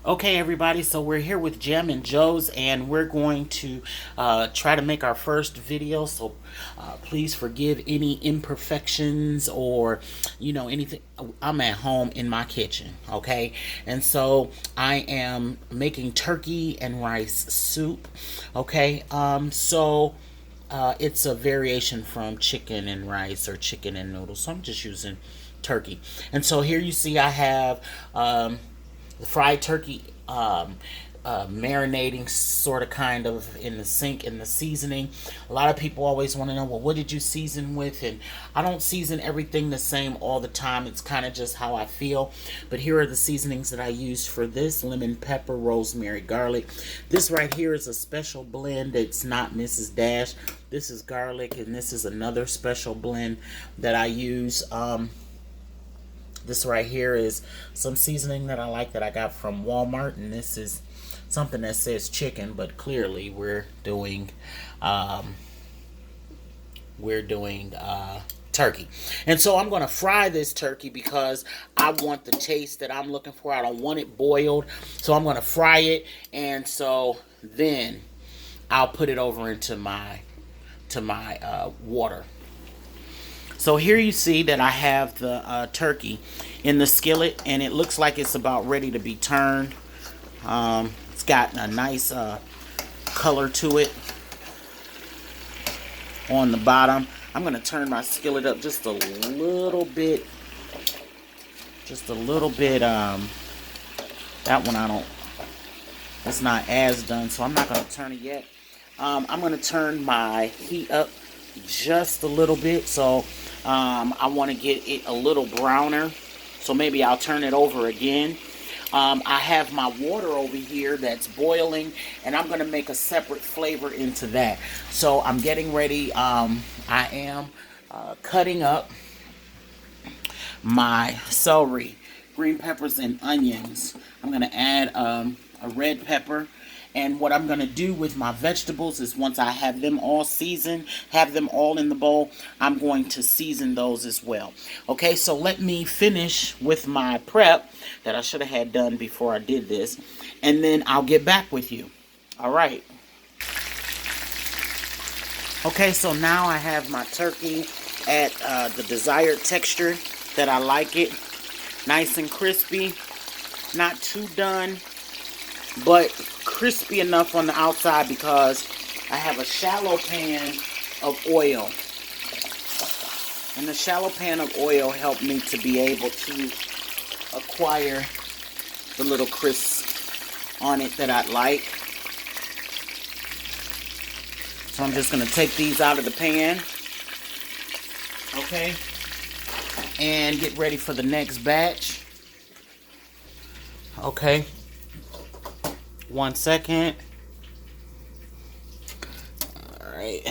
Okay, everybody, so we're here with Jem and Joe's, and we're going to try to make our first video. So please forgive any imperfections or, anything. I'm at home in my kitchen, okay? And so I am making turkey and rice soup, okay? It's a variation from chicken and rice or chicken and noodles. So I'm just using turkey. And so here you see I have the fried turkey marinating sort of kind of in the sink in the seasoning. A lot of people always want to know, well, what did you season with? And I don't season everything the same all the time. It's kind of just how I feel. But here are the seasonings that I used for this: lemon, pepper, rosemary, garlic. This right here is a special blend. It's not Mrs. Dash. This is garlic, and this is another special blend that I use. This right here is some seasoning that I like that I got from Walmart, and this is something that says chicken, but clearly we're doing turkey. And so I'm going to fry this turkey because I want the taste that I'm looking for. I don't want it boiled, so I'm going to fry it, and so then I'll put it over into my water. So here you see that I have the turkey in the skillet, and it looks like it's about ready to be turned. It's got a nice color to it on the bottom. I'm going to turn my skillet up just a little bit. Just a little bit. That one it's not as done, so I'm not going to turn it yet. I'm going to turn my heat up just a little bit, so I want to get it a little browner, so maybe I'll turn it over again. I have my water over here that's boiling, and I'm going to make a separate flavor into that. So I'm getting ready. I am cutting up my celery, green peppers, and onions. I'm going to add a red pepper. And what I'm going to do with my vegetables is once I have them all seasoned, have them all in the bowl, I'm going to season those as well. Okay, so let me finish with my prep that I should have had done before I did this, and then I'll get back with you. All right. Okay, so now I have my turkey at the desired texture that I like it. Nice and crispy, not too done, but crispy enough on the outside because I have a shallow pan of oil. And the shallow pan of oil helped me to be able to acquire the little crisp on it that I'd like. So I'm just going to take these out of the pan. Okay. And get ready for the next batch. Okay. 1 second. All right.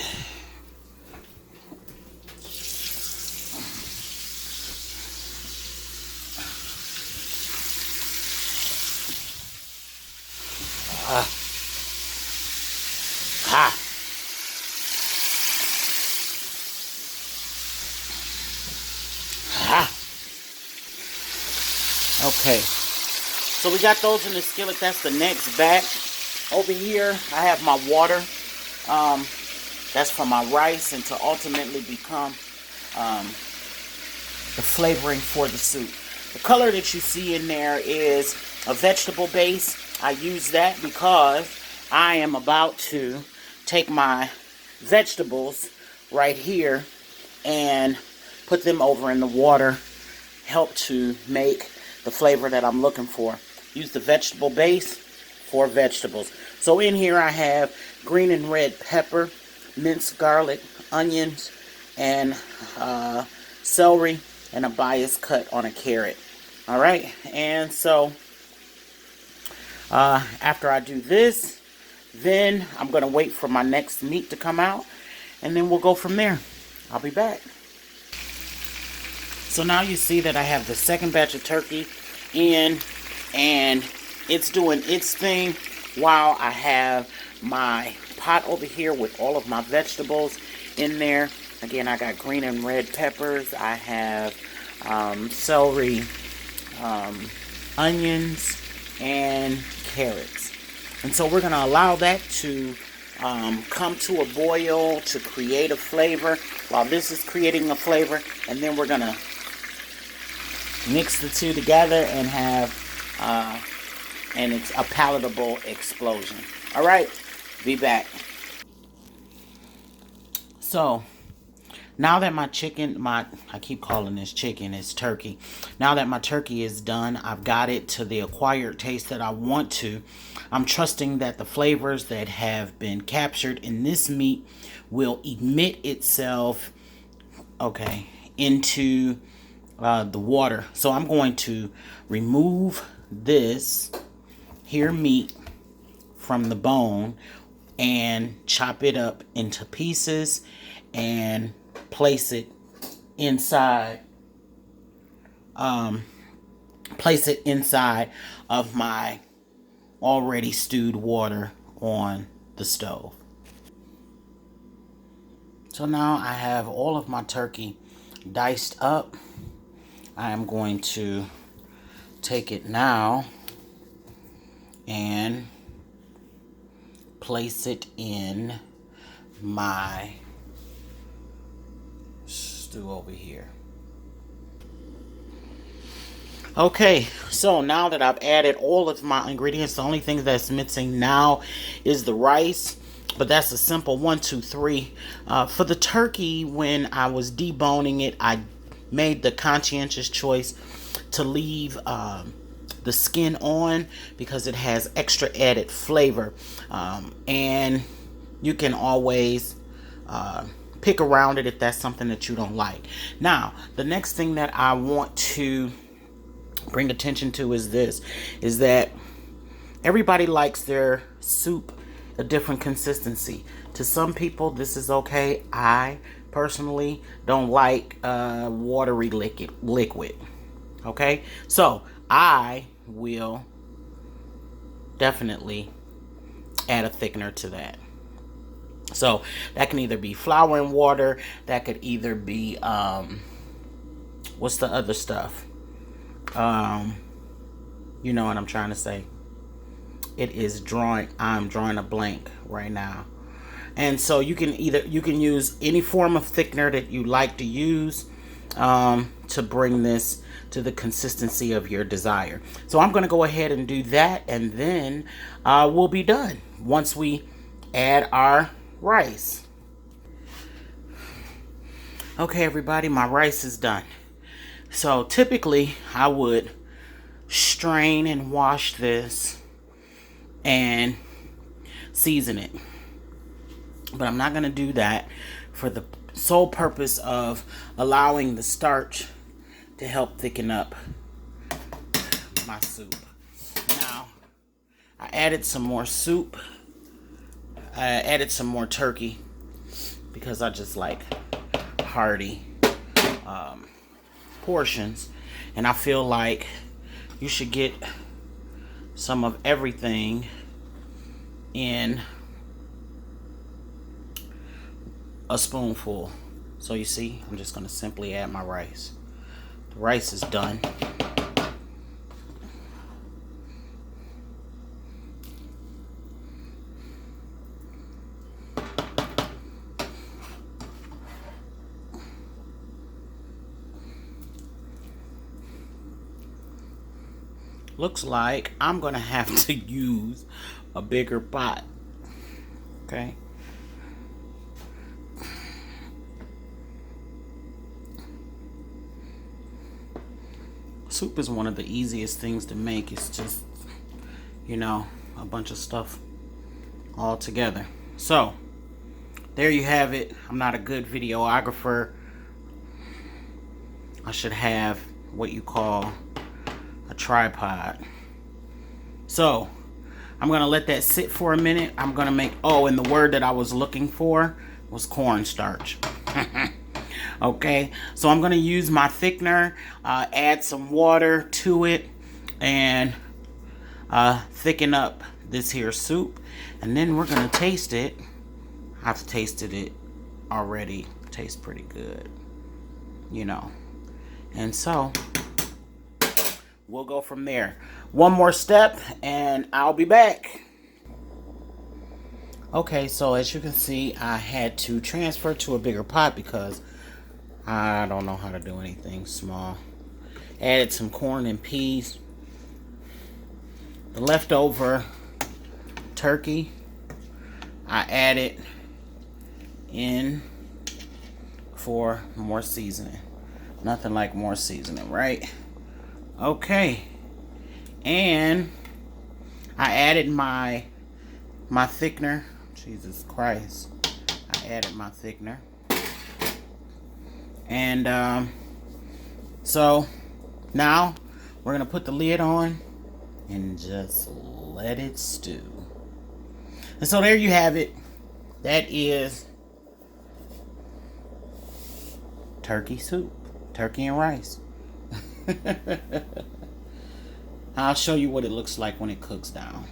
Okay. So we got those in the skillet. That's the next batch. Over here, I have my water. That's for my rice and to ultimately become the flavoring for the soup. The color that you see in there is a vegetable base. I use that because I am about to take my vegetables right here and put them over in the water. Help to make the flavor that I'm looking for. Use the vegetable base for vegetables. So in here I have green and red pepper, minced garlic, onions, and celery, and a bias cut on a carrot. All right, and so after I do this, then I'm going to wait for my next meat to come out, and then we'll go from there. I'll be back. So now you see that I have the second batch of turkey in, and it's doing its thing while I have my pot over here with all of my vegetables in there. Again, I got green and red peppers. I have celery, onions, and carrots. And so we're going to allow that to come to a boil to create a flavor while this is creating a flavor. And then we're going to mix the two together and have a palatable explosion. All right, be back. So now that my chicken, I keep calling this chicken, it's turkey. Now that my turkey is done, I've got it to the acquired taste that I want to. I'm trusting that the flavors that have been captured in this meat will emit itself, into the water. So I'm going to remove this here meat from the bone and chop it up into pieces and place it inside of my already stewed water on the stove. So now I have all of my turkey diced up. I am going to take it now and place it in my stew over here. Okay, so now that I've added all of my ingredients, the only thing that's missing now is the rice. But that's a simple 1, 2, 3. For the turkey, when I was deboning it, I made the conscientious choice to leave the skin on because it has extra added flavor. And you can always pick around it if that's something that you don't like. Now, the next thing that I want to bring attention to is that everybody likes their soup a different consistency. To some people, this is okay. I personally don't like watery liquid. Okay, so I will definitely add a thickener to that. So that can either be flour and water. That could either be what's the other stuff? You know what I'm trying to say. I'm drawing a blank right now. And so you can use any form of thickener that you like to use to bring this to the consistency of your desire. So I'm going to go ahead and do that, and then we'll be done once we add our rice. Okay, everybody, my rice is done. So typically I would strain and wash this and season it, but I'm not going to do that for the sole purpose of allowing the starch to help thicken up my soup. Now, I added some more soup. I added some more turkey because I just like hearty portions, and I feel like you should get some of everything in a spoonful. So you see, I'm just going to simply add my rice. The rice is done. Looks like I'm going to have to use a bigger pot. Okay. Soup is one of the easiest things to make. It's just, a bunch of stuff all together. So, there you have it. I'm not a good videographer. I should have what you call a tripod. So, I'm going to let that sit for a minute. I'm going to make, and the word that I was looking for was cornstarch. Okay, so I'm going to use my thickener, add some water to it, and thicken up this here soup. And then we're going to taste it. I've tasted it already. It tastes pretty good, And so we'll go from there. One more step and I'll be back. Okay, so as you can see, I had to transfer to a bigger pot because I don't know how to do anything small. Added some corn and peas. The leftover turkey I added in for more seasoning. Nothing like more seasoning, right? Okay. And I added my thickener. Jesus Christ. I added my thickener. And so now we're going to put the lid on and just let it stew. And so there you have it. That is turkey soup. Turkey and rice. I'll show you what it looks like when it cooks down.